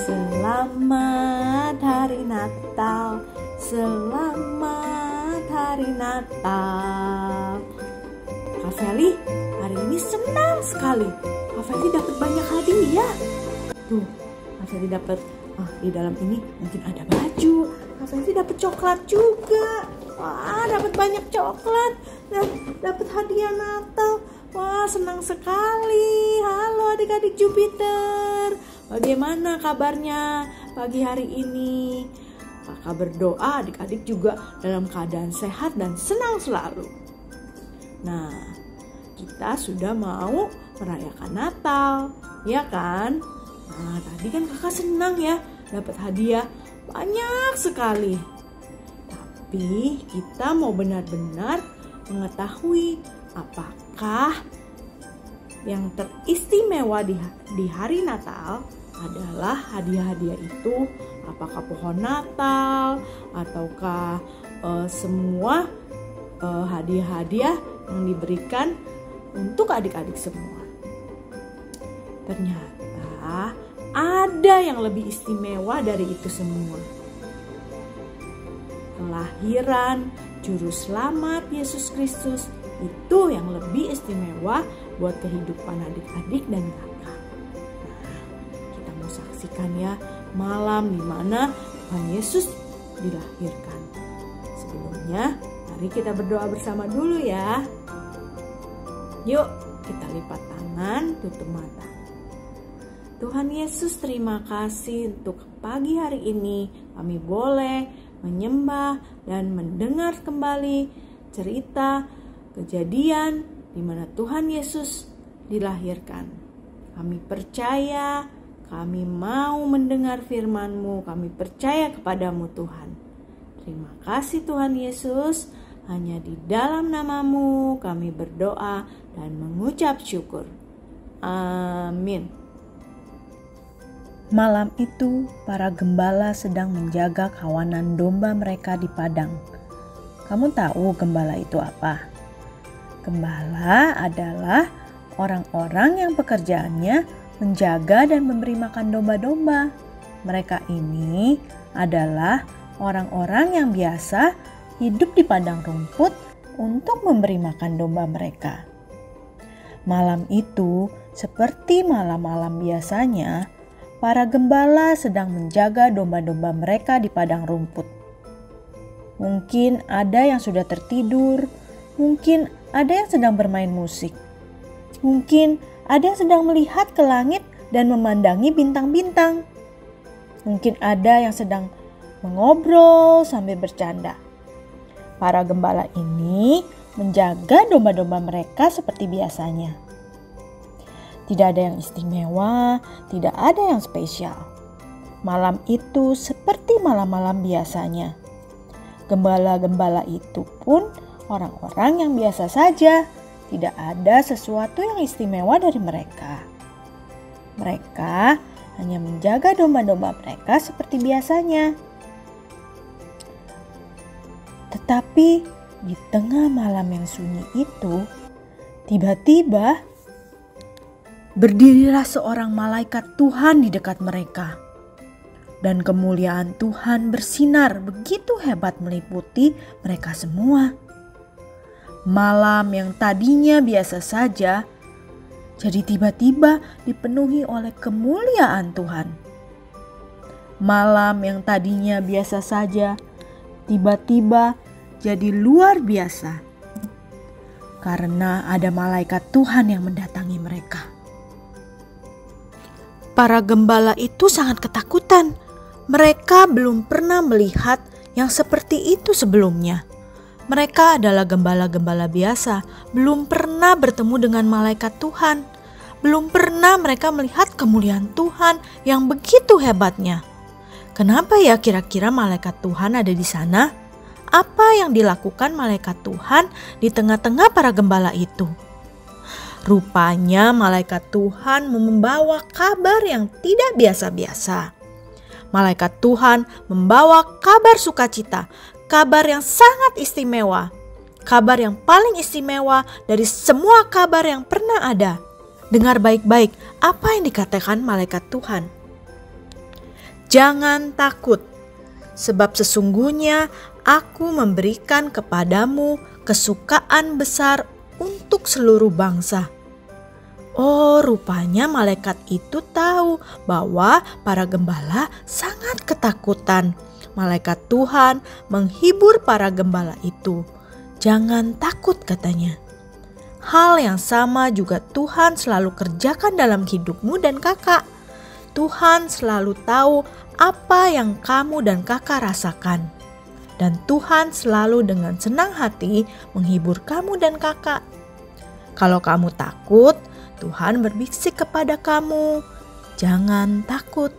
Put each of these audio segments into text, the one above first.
Selamat hari Natal, selamat hari Natal. Kak Feli hari ini senang sekali. Kak Feli dapat banyak hadiah. Tuh, Kak Feli dapat di dalam ini mungkin ada baju. Kak Feli dapat coklat juga. Wah, dapat banyak coklat dan dapat hadiah Natal. Wah, senang sekali. Halo adik-adik Jupiter. Bagaimana kabarnya pagi hari ini? Kakak berdoa adik-adik juga dalam keadaan sehat dan senang selalu. Nah, kita sudah mau merayakan Natal, ya kan? Nah, tadi kan kakak senang ya dapat hadiah banyak sekali. Tapi kita mau benar-benar mengetahui apakah yang teristimewa di hari Natal adalah hadiah-hadiah itu. Apakah pohon Natal ataukah semua hadiah-hadiah yang diberikan untuk adik-adik semua. Ternyata ada yang lebih istimewa dari itu semua. Kelahiran Juru Selamat Yesus Kristus itu yang lebih istimewa buat kehidupan adik-adik dan kakak. Nah, kita mau saksikan ya malam di mana Tuhan Yesus dilahirkan. Sebelumnya, mari kita berdoa bersama dulu ya. Yuk, kita lipat tangan, tutup mata. Tuhan Yesus, terima kasih untuk pagi hari ini kami boleh menyembah dan mendengar kembali cerita kejadian di mana Tuhan Yesus dilahirkan. Kami percaya, kami mau mendengar firman-Mu, kami percaya kepadamu Tuhan. Terima kasih Tuhan Yesus, hanya di dalam nama-Mu kami berdoa dan mengucap syukur. Amin. Malam itu, para gembala sedang menjaga kawanan domba mereka di padang. Kamu tahu gembala itu apa? Gembala adalah orang-orang yang pekerjaannya menjaga dan memberi makan domba-domba. Mereka ini adalah orang-orang yang biasa hidup di padang rumput untuk memberi makan domba mereka. Malam itu, seperti malam-malam biasanya, para gembala sedang menjaga domba-domba mereka di padang rumput. Mungkin ada yang sudah tertidur, mungkin ada yang sedang bermain musik. Mungkin ada yang sedang melihat ke langit dan memandangi bintang-bintang. Mungkin ada yang sedang mengobrol sambil bercanda. Para gembala ini menjaga domba-domba mereka seperti biasanya. Tidak ada yang istimewa, tidak ada yang spesial. Malam itu seperti malam-malam biasanya. Gembala-gembala itu pun orang-orang yang biasa saja. Tidak ada sesuatu yang istimewa dari mereka. Mereka hanya menjaga domba-domba mereka seperti biasanya. Tetapi di tengah malam yang sunyi itu, tiba-tiba berdirilah seorang malaikat Tuhan di dekat mereka. Dan kemuliaan Tuhan bersinar begitu hebat meliputi mereka semua. Malam yang tadinya biasa saja, jadi tiba-tiba dipenuhi oleh kemuliaan Tuhan. Malam yang tadinya biasa saja, tiba-tiba jadi luar biasa. Karena ada malaikat Tuhan yang mendatangi mereka. Para gembala itu sangat ketakutan. Mereka belum pernah melihat yang seperti itu sebelumnya. Mereka adalah gembala-gembala biasa, belum pernah bertemu dengan malaikat Tuhan. Belum pernah mereka melihat kemuliaan Tuhan yang begitu hebatnya. Kenapa ya kira-kira malaikat Tuhan ada di sana? Apa yang dilakukan malaikat Tuhan di tengah-tengah para gembala itu? Rupanya malaikat Tuhan membawa kabar yang tidak biasa-biasa. Malaikat Tuhan membawa kabar sukacita, kabar yang sangat istimewa, kabar yang paling istimewa dari semua kabar yang pernah ada. Dengar baik-baik apa yang dikatakan malaikat Tuhan. Jangan takut, sebab sesungguhnya aku memberikan kepadamu kesukaan besar untuk seluruh bangsa. Oh, rupanya malaikat itu tahu bahwa para gembala sangat ketakutan. Malaikat Tuhan menghibur para gembala itu. Jangan takut, katanya. Hal yang sama juga Tuhan selalu kerjakan dalam hidupmu dan kakak. Tuhan selalu tahu apa yang kamu dan kakak rasakan. Dan Tuhan selalu dengan senang hati menghibur kamu dan kakak. Kalau kamu takut, Tuhan berbisik kepada kamu, jangan takut.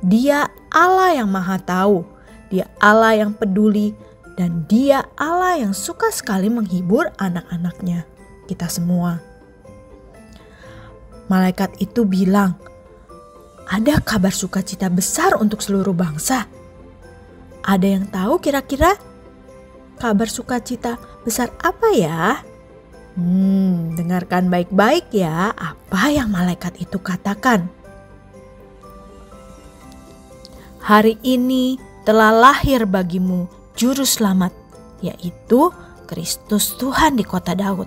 Dia Allah yang Maha Tahu, Dia Allah yang peduli, dan Dia Allah yang suka sekali menghibur anak-anaknya, kita semua. Malaikat itu bilang, ada kabar sukacita besar untuk seluruh bangsa. Ada yang tahu kira-kira kabar sukacita besar apa ya? Dengarkan baik-baik ya apa yang malaikat itu katakan. Hari ini telah lahir bagimu Juru Selamat, yaitu Kristus Tuhan di kota Daud.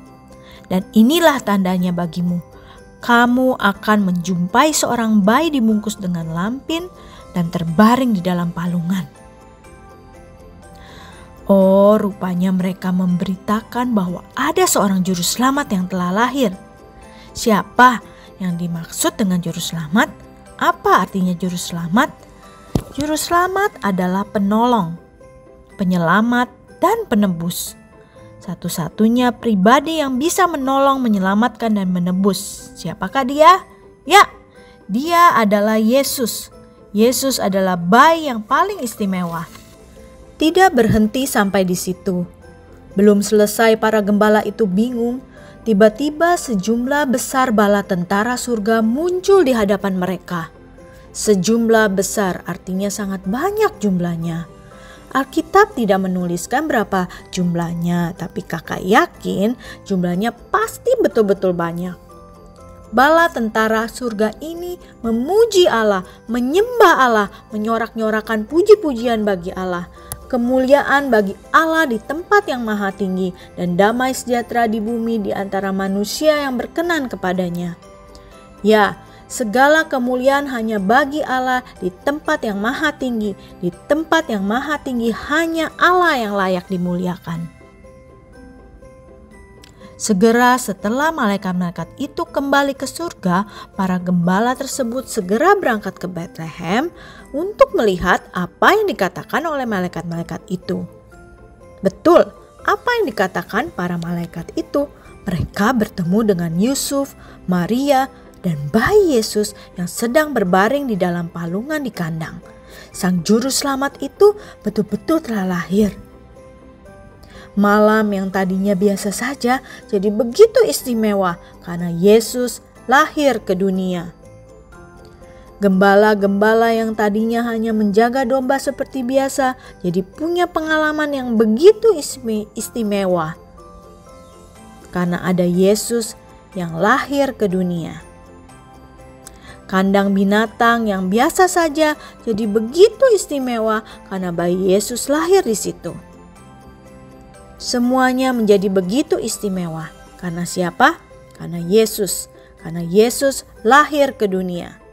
Dan inilah tandanya bagimu. Kamu akan menjumpai seorang bayi dibungkus dengan lampin dan terbaring di dalam palungan. Oh, rupanya mereka memberitakan bahwa ada seorang juru selamat yang telah lahir. Siapa yang dimaksud dengan juru selamat? Apa artinya juru selamat? Juru selamat adalah penolong, penyelamat, dan penebus. Satu-satunya pribadi yang bisa menolong, menyelamatkan, dan menebus. Siapakah dia? Ya, dia adalah Yesus. Yesus adalah bayi yang paling istimewa. Tidak berhenti sampai di situ. Belum selesai para gembala itu bingung, tiba-tiba sejumlah besar bala tentara surga muncul di hadapan mereka. Sejumlah besar artinya sangat banyak jumlahnya. Alkitab tidak menuliskan berapa jumlahnya, tapi kakak yakin jumlahnya pasti betul-betul banyak. Bala tentara surga ini memuji Allah, menyembah Allah, menyorak-nyorakan puji-pujian bagi Allah. Kemuliaan bagi Allah di tempat yang maha tinggi dan damai sejahtera di bumi di antara manusia yang berkenan kepadanya. Ya, segala kemuliaan hanya bagi Allah di tempat yang maha tinggi. Di tempat yang maha tinggi hanya Allah yang layak dimuliakan. Segera setelah malaikat-malaikat itu kembali ke surga, para gembala tersebut segera berangkat ke Bethlehem untuk melihat apa yang dikatakan oleh malaikat-malaikat itu. Betul, apa yang dikatakan para malaikat itu. Mereka bertemu dengan Yusuf, Maria, dan bayi Yesus yang sedang berbaring di dalam palungan di kandang. Sang juru selamat itu betul-betul telah lahir. Malam yang tadinya biasa saja jadi begitu istimewa karena Yesus lahir ke dunia. Gembala-gembala yang tadinya hanya menjaga domba seperti biasa jadi punya pengalaman yang begitu istimewa karena ada Yesus yang lahir ke dunia. Kandang binatang yang biasa saja jadi begitu istimewa karena bayi Yesus lahir di situ. Semuanya menjadi begitu istimewa. Karena siapa? Karena Yesus. Karena Yesus lahir ke dunia.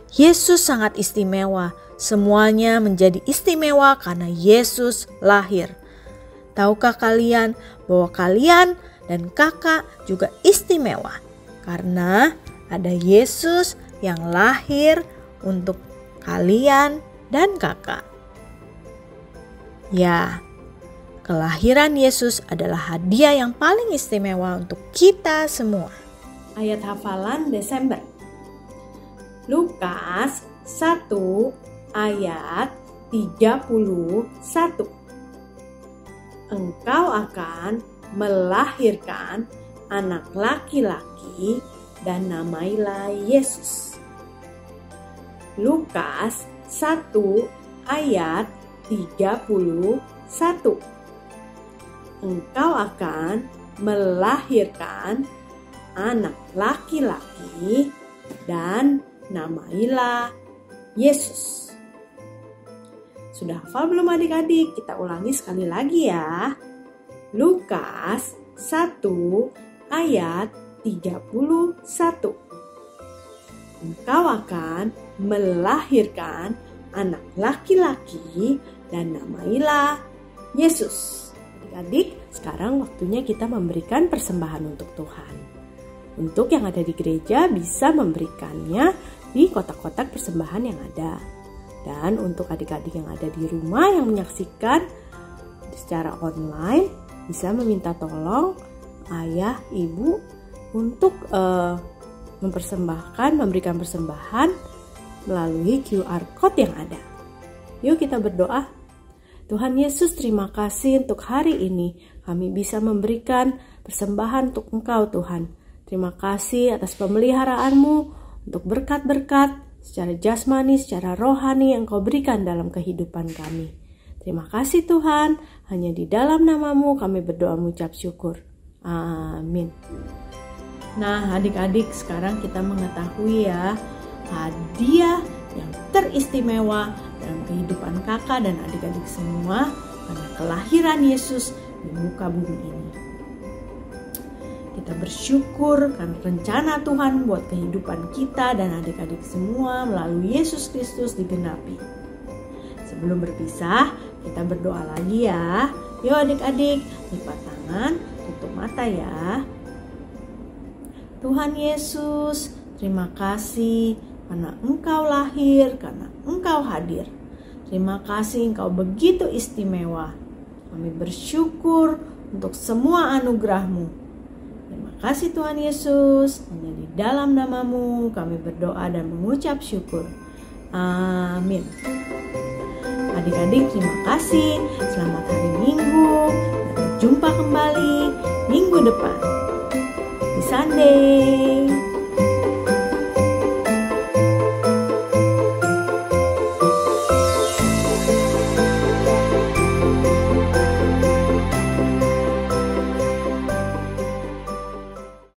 Yesus sangat istimewa. Semuanya menjadi istimewa karena Yesus lahir. Tahukah kalian bahwa kalian dan kakak juga istimewa? Karena ada Yesus yang lahir untuk kalian dan kakak. Ya, kelahiran Yesus adalah hadiah yang paling istimewa untuk kita semua. Ayat hafalan Desember. Lukas 1 ayat 31. Engkau akan melahirkan anak laki-laki dan namailah Yesus. Lukas 1 ayat 31. Engkau akan melahirkan anak laki-laki dan namailah Yesus. Sudah hafal belum adik-adik? Kita ulangi sekali lagi ya. Lukas 1 ayat 31. Engkau akan melahirkan anak laki-laki dan namailah Yesus. Adik-adik, sekarang waktunya kita memberikan persembahan untuk Tuhan. Untuk yang ada di gereja bisa memberikannya di kotak-kotak persembahan yang ada. Dan untuk adik-adik yang ada di rumah yang menyaksikan secara online, bisa meminta tolong ayah, ibu untuk memberikan persembahan melalui QR Code yang ada. Yuk kita berdoa. Tuhan Yesus, terima kasih untuk hari ini kami bisa memberikan persembahan untuk Engkau Tuhan. Terima kasih atas pemeliharaanmu untuk berkat-berkat secara jasmani, secara rohani yang Kau berikan dalam kehidupan kami. Terima kasih Tuhan, hanya di dalam nama-Mu kami berdoa mengucap syukur. Amin. Nah adik-adik, sekarang kita mengetahui ya hadiah yang teristimewa dalam kehidupan kakak dan adik-adik semua pada kelahiran Yesus di muka bumi ini. Kita bersyukur karena rencana Tuhan buat kehidupan kita dan adik-adik semua melalui Yesus Kristus digenapi. Sebelum berpisah, kita berdoa lagi ya. Yuk adik-adik, lipat tangan, tutup mata ya. Tuhan Yesus, terima kasih karena Engkau lahir, karena Engkau hadir. Terima kasih Engkau begitu istimewa. Kami bersyukur untuk semua anugerah-Mu. Terima kasih Tuhan Yesus, hanya di dalam nama-Mu kami berdoa dan mengucap syukur. Amin. Adik-adik terima kasih, selamat hari Minggu, sampai jumpa kembali minggu depan. Happy Sunday.